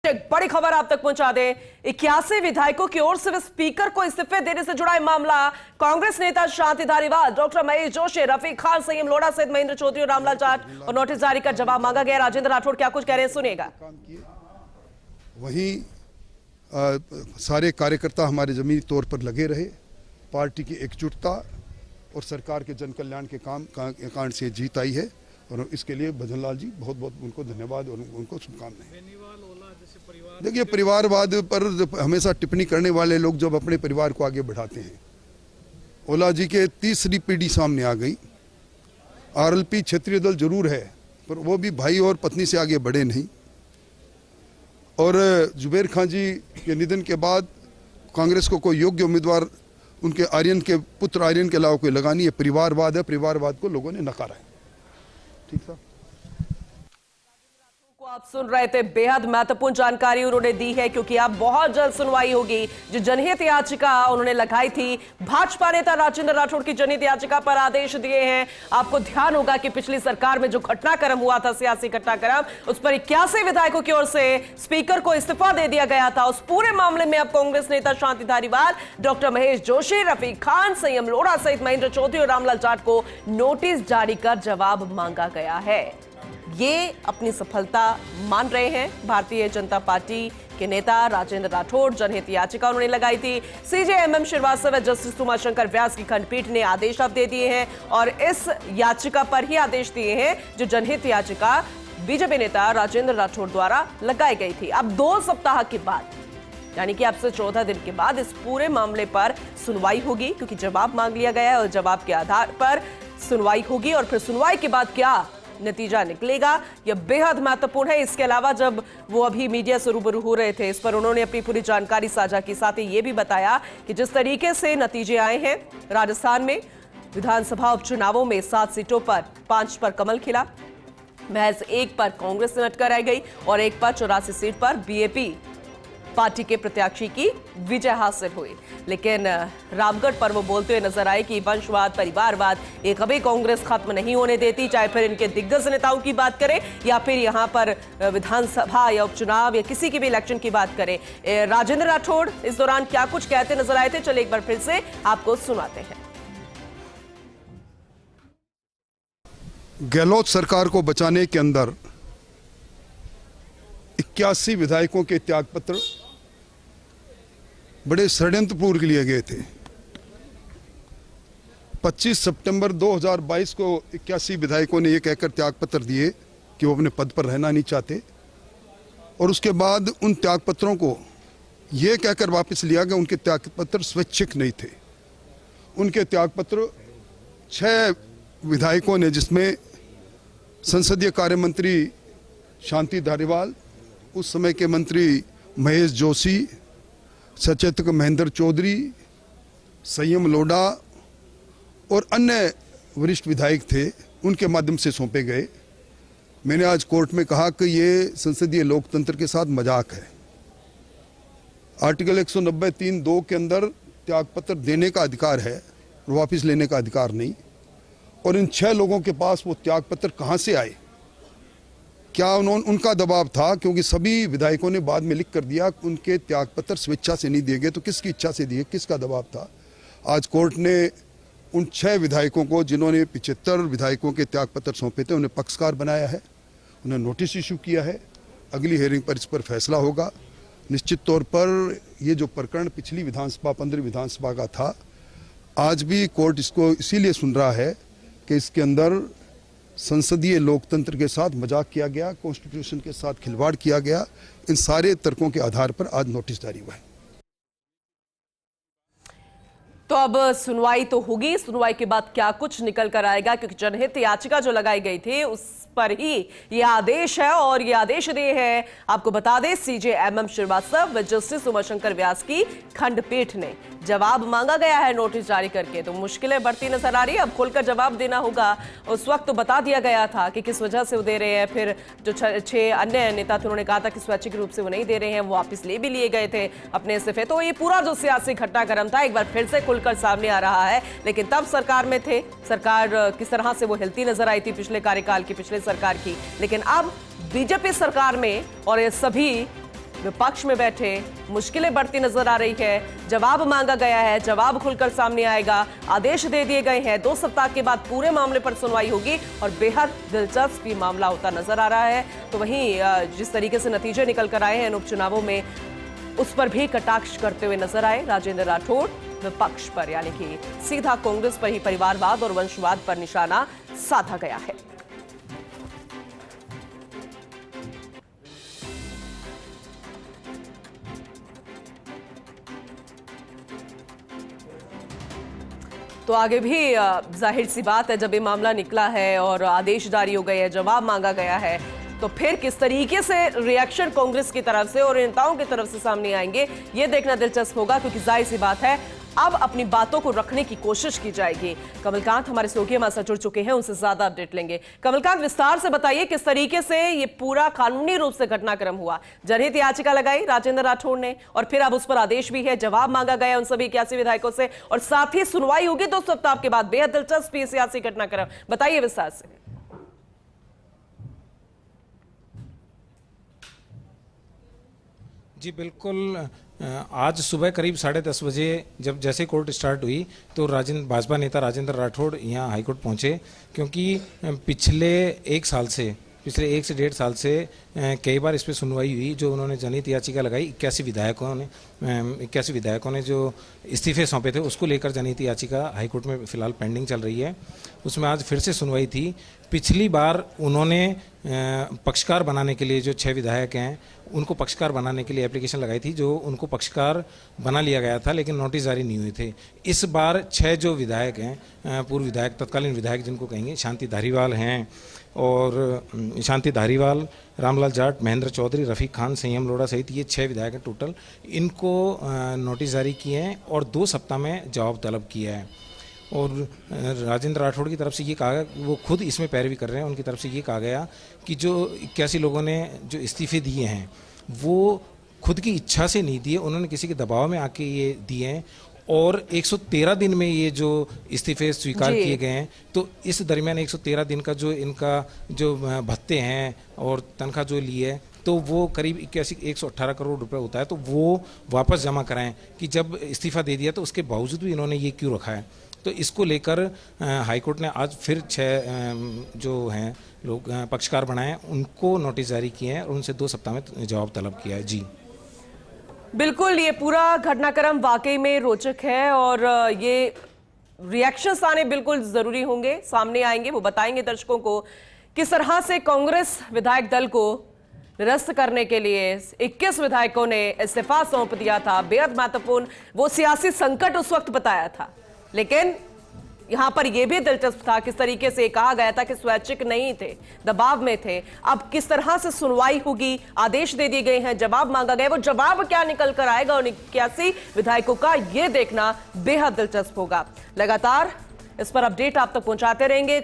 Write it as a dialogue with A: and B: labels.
A: एक बड़ी खबर आप तक पहुंचा दें। 81 विधायकों की ओर से स्पीकर को इस्तीफे देने से जुड़ा मामला। कांग्रेस नेता शांति धारीवाल, डॉक्टर महेश जोशी, रफीक खान, संयम लोढ़ा सहित महेंद्र चौधरी और रामलाल जाट और नोटिस जारी कर जवाब मांगा गया। राजेंद्र राठौड़ क्या कुछ कह रहे हैं, सुनिएगा।
B: वहीं सारे कार्यकर्ता हमारे जमीनी तौर पर लगे रहे, पार्टी की एकजुटता और सरकार के जन कल्याण के कारण से जीत आई है और इसके लिए भजनलाल जी बहुत बहुत उनको धन्यवाद और उनको शुभकामनाएं। देखिए, परिवारवाद पर हमेशा टिप्पणी करने वाले लोग जब अपने परिवार को आगे बढ़ाते हैं, ओला जी के तीसरी पीढ़ी सामने आ गई। आरएलपी क्षेत्रीय दल जरूर है पर वो भी भाई और पत्नी से आगे बढ़े नहीं। और जुबेर खान जी के निधन के बाद कांग्रेस को कोई योग्य उम्मीदवार उनके आर्यन के पुत्र आर्यन के अलावा कोई लगानी है। परिवारवाद है, परिवारवाद को लोगों ने नकारा है। ठीक था।
A: आप सुन रहे थे, बेहद महत्वपूर्ण जानकारी उन्होंने दी है क्योंकि अब बहुत जल्द सुनवाई होगी। जो जनहित याचिका उन्होंने लगाई थी, भाजपा नेता राजेंद्र राठौड़ की जनहित याचिका पर आदेश दिए हैं। आपको ध्यान होगा कि पिछली सरकार में जो घटनाक्रम हुआ था, सियासी घटनाक्रम, उस पर 81 विधायकों की ओर से स्पीकर को इस्तीफा दे दिया गया था। उस पूरे मामले में अब कांग्रेस नेता शांति धारीवाल, डॉक्टर महेश जोशी, रफीक खान, संयम लोढ़ा सहित महेंद्र चौधरी और रामलाल जाट को नोटिस जारी कर जवाब मांगा गया है। ये अपनी सफलता मान रहे हैं। भारतीय जनता पार्टी के नेता राजेंद्र राठौड़, जनहित याचिका उन्होंने लगाई थी। सीजेएमएम श्रीवास्तव व जस्टिस उमाशंकर व्यास की खंडपीठ ने आदेश अब दे दिए हैं और इस याचिका पर ही आदेश दिए हैं जो जनहित याचिका बीजेपी नेता राजेंद्र राठौड़ द्वारा लगाई गई थी। अब 2 सप्ताह के बाद, यानी कि अब से 14 दिन के बाद इस पूरे मामले पर सुनवाई होगी क्योंकि जवाब मांग लिया गया है और जवाब के आधार पर सुनवाई होगी और फिर सुनवाई के बाद क्या नतीजा निकलेगा, यह बेहद महत्वपूर्ण है। इसके अलावा जब वो अभी मीडिया से रूबरू हो रहे थे, इस पर उन्होंने अपनी पूरी जानकारी साझा की। साथ ही ये भी बताया कि जिस तरीके से नतीजे आए हैं, राजस्थान में विधानसभा उपचुनावों में 7 सीटों पर 5 पर कमल खिला, महज 1 पर कांग्रेस से लटकर रह गई और 1 पर 84 सीट पर बीएपी पार्टी के प्रत्याशी की विजय हासिल हुई। लेकिन रामगढ़ पर वो बोलते हुए नजर आए कि वंशवाद, परिवारवाद ये कभी कांग्रेस खत्म नहीं होने देती, चाहे फिर इनके दिग्गज नेताओं की बात करें या फिर यहाँ पर विधानसभा या उपचुनाव या किसी की भी इलेक्शन की बात करें। राजेंद्र राठौड़ इस दौरान क्या कुछ कहते नजर आए थे, चलिए एक बार फिर से आपको सुनाते हैं।
B: गहलोत सरकार को बचाने के अंदर 81 विधायकों के त्यागपत्र बड़े षड्यंत्रपूर्ण लिए गए थे। 25 सितंबर 2022 को 81 विधायकों ने यह कहकर त्यागपत्र दिए कि वो अपने पद पर रहना नहीं चाहते और उसके बाद उन त्यागपत्रों को यह कहकर वापस लिया गया उनके त्यागपत्र स्वैच्छिक नहीं थे। उनके त्यागपत्र 6 विधायकों ने, जिसमें संसदीय कार्य मंत्री शांति धारीवाल, उस समय के मंत्री महेश जोशी, सचेतक महेंद्र चौधरी, संयम लोढ़ा और अन्य वरिष्ठ विधायक थे, उनके माध्यम से सौंपे गए। मैंने आज कोर्ट में कहा कि ये संसदीय लोकतंत्र के साथ मजाक है। आर्टिकल 190(3)(2) के अंदर त्यागपत्र देने का अधिकार है और वापस लेने का अधिकार नहीं। और इन 6 लोगों के पास वो त्यागपत्र कहाँ से आए? क्या उनका दबाव था? क्योंकि सभी विधायकों ने बाद में लिख कर दिया उनके त्यागपत्र स्वेच्छा से नहीं दिए गए, तो किसकी इच्छा से दिए, किसका दबाव था? आज कोर्ट ने उन 6 विधायकों को, जिन्होंने 75 विधायकों के त्यागपत्र सौंपे थे, उन्हें पक्षकार बनाया है, उन्हें नोटिस इशू किया है। अगली हियरिंग पर इस पर फैसला होगा। निश्चित तौर पर ये जो प्रकरण पिछली विधानसभा 15 विधानसभा का था, आज भी कोर्ट इसको इसीलिए सुन रहा है कि इसके अंदर संसदीय लोकतंत्र के साथ मजाक किया गया, कॉन्स्टिट्यूशन के साथ खिलवाड़ किया गया। इन सारे तर्कों के आधार पर आज नोटिस जारी हुआ है।
A: तो अब सुनवाई तो होगी, सुनवाई के बाद क्या कुछ निकल कर आएगा, क्योंकि जनहित याचिका जो लगाई गई थी उस पर ही यह आदेश है और यह आदेश दिए हैं, आपको बता दें, सीजेएमएम श्रीवास्तव व जस्टिस उमाशंकर व्यास की खंडपीठ ने। जवाब मांगा गया है नोटिस जारी करके, तो मुश्किलें बढ़ती नजर आ रही है। अब खुलकर जवाब देना होगा। उस वक्त तो बता दिया गया था कि किस वजह से वो दे रहे हैं। फिर जो 6 अन्य नेता थे, उन्होंने कहा था कि स्वैच्छिक रूप से वो नहीं दे रहे हैं, वो वापस ले भी लिए गए थे अपने इस्तीफे। तो ये पूरा जो सियासी घटनाक्रम था एक बार फिर से खुलकर सामने आ रहा है। लेकिन तब सरकार में थे, सरकार किस तरह से वो हिलती नजर आई थी पिछले कार्यकाल की, पिछले सरकार की। लेकिन अब बीजेपी सरकार में और ये सभी विपक्ष में बैठे मुश्किलें बढ़ती नजर आ रही है। जवाब मांगा गया है, जवाब खुलकर सामने आएगा, आदेश दे दिए गए हैं। 2 सप्ताह के बाद पूरे मामले पर सुनवाई होगी और बेहद दिलचस्प ये मामला होता नजर आ रहा है। तो वहीं जिस तरीके से नतीजे निकल कर आए हैं इन उपचुनावों में, उस पर भी कटाक्ष करते हुए नजर आए राजेंद्र राठौड़। विपक्ष पर यानी कि सीधा कांग्रेस पर ही परिवारवाद और वंशवाद पर निशाना साधा गया है। तो आगे भी जाहिर सी बात है, जब ये मामला निकला है और आदेश जारी हो गए हैं, जवाब मांगा गया है, तो फिर किस तरीके से रिएक्शन कांग्रेस की तरफ से और नेताओं की तरफ से सामने आएंगे, ये देखना दिलचस्प होगा। क्योंकि जाहिर सी बात है, अब अपनी बातों को रखने की कोशिश की जाएगी। कमलकांत हमारे सहयोगी हमारे साथ जुड़ चुके हैं, उनसे ज्यादा अपडेट लेंगे। कमलकांत, विस्तार से बताइए किस तरीके से ये पूरा कानूनी रूप से घटनाक्रम हुआ। जनहित याचिका लगाई राजेंद्र राठौड़ ने और फिर अब उस पर आदेश भी है, जवाब मांगा गया उन सभी 81 विधायकों से और साथ ही सुनवाई होगी 2 सप्ताह के बाद। बेहद दिलचस्प सियासी घटनाक्रम, बताइए विस्तार से।
C: जी बिल्कुल, आज सुबह करीब 10:30 बजे जब जैसे कोर्ट स्टार्ट हुई तो भाजपा नेता राजेंद्र राठौड़ यहाँ हाईकोर्ट पहुँचे, क्योंकि पिछले 1 से 1.5 साल से कई बार इस पर सुनवाई हुई। जो उन्होंने जनहित याचिका लगाई 81 विधायकों ने जो इस्तीफे सौंपे थे, उसको लेकर जनहित याचिका हाईकोर्ट में फिलहाल पेंडिंग चल रही है। उसमें आज फिर से सुनवाई थी। पिछली बार उन्होंने पक्षकार बनाने के लिए जो 6 विधायक हैं उनको पक्षकार बनाने के लिए एप्लीकेशन लगाई थी, जो उनको पक्षकार बना लिया गया था, लेकिन नोटिस जारी नहीं हुए थे। इस बार 6 जो विधायक हैं, पूर्व विधायक, तत्कालीन विधायक जिनको कहेंगे, शांति धारीवाल हैं और शांति धारीवाल, रामलाल जाट, महेंद्र चौधरी, रफीक खान, संयम लोढ़ा सहित ये 6 विधायक हैं टोटल। इनको नोटिस जारी किए हैं और 2 सप्ताह में जवाब तलब किया है। और राजेंद्र राठौड़ की तरफ से ये कहा गया, वो खुद इसमें पैरवी कर रहे हैं, उनकी तरफ से ये कहा गया कि जो 81 लोगों ने जो इस्तीफे दिए हैं वो खुद की इच्छा से नहीं दिए, उन्होंने किसी के दबाव में आके ये दिए हैं और 113 दिन में ये जो इस्तीफे स्वीकार किए गए हैं। तो इस दरमियान 113 दिन का जो इनका जो भत्ते हैं और तनख्वाह जो ली है, तो वो करीब 118 करोड़ रुपए होता है, तो वो वापस जमा कराएं कि जब इस्तीफा दे दिया तो उसके बावजूद भी इन्होंने ये क्यों रखा है। तो इसको लेकर हाईकोर्ट ने आज फिर 6 जो हैं लोग पक्षकार बनाए, उनको नोटिस जारी किए हैं और उनसे 2 सप्ताह में जवाब तलब किया है। जी
A: बिल्कुल, ये पूरा घटनाक्रम वाकई में रोचक है और ये रिएक्शंस आने बिल्कुल जरूरी होंगे, सामने आएंगे, वो बताएंगे दर्शकों को किस तरह से कांग्रेस विधायक दल को निरस्त करने के लिए 21 विधायकों ने इस्तीफा सौंप दिया था। बेहद महत्वपूर्ण वो सियासी संकट उस वक्त बताया था, लेकिन यहां पर यह भी दिलचस्प था किस तरीके से कहा गया था कि स्वैच्छिक नहीं थे, दबाव में थे। अब किस तरह से सुनवाई होगी, आदेश दे दिए गए हैं, जवाब मांगा गया, वो जवाब क्या निकल कर आएगा और 81 विधायकों का यह देखना बेहद दिलचस्प होगा। लगातार इस पर अपडेट आप तक पहुंचाते रहेंगे।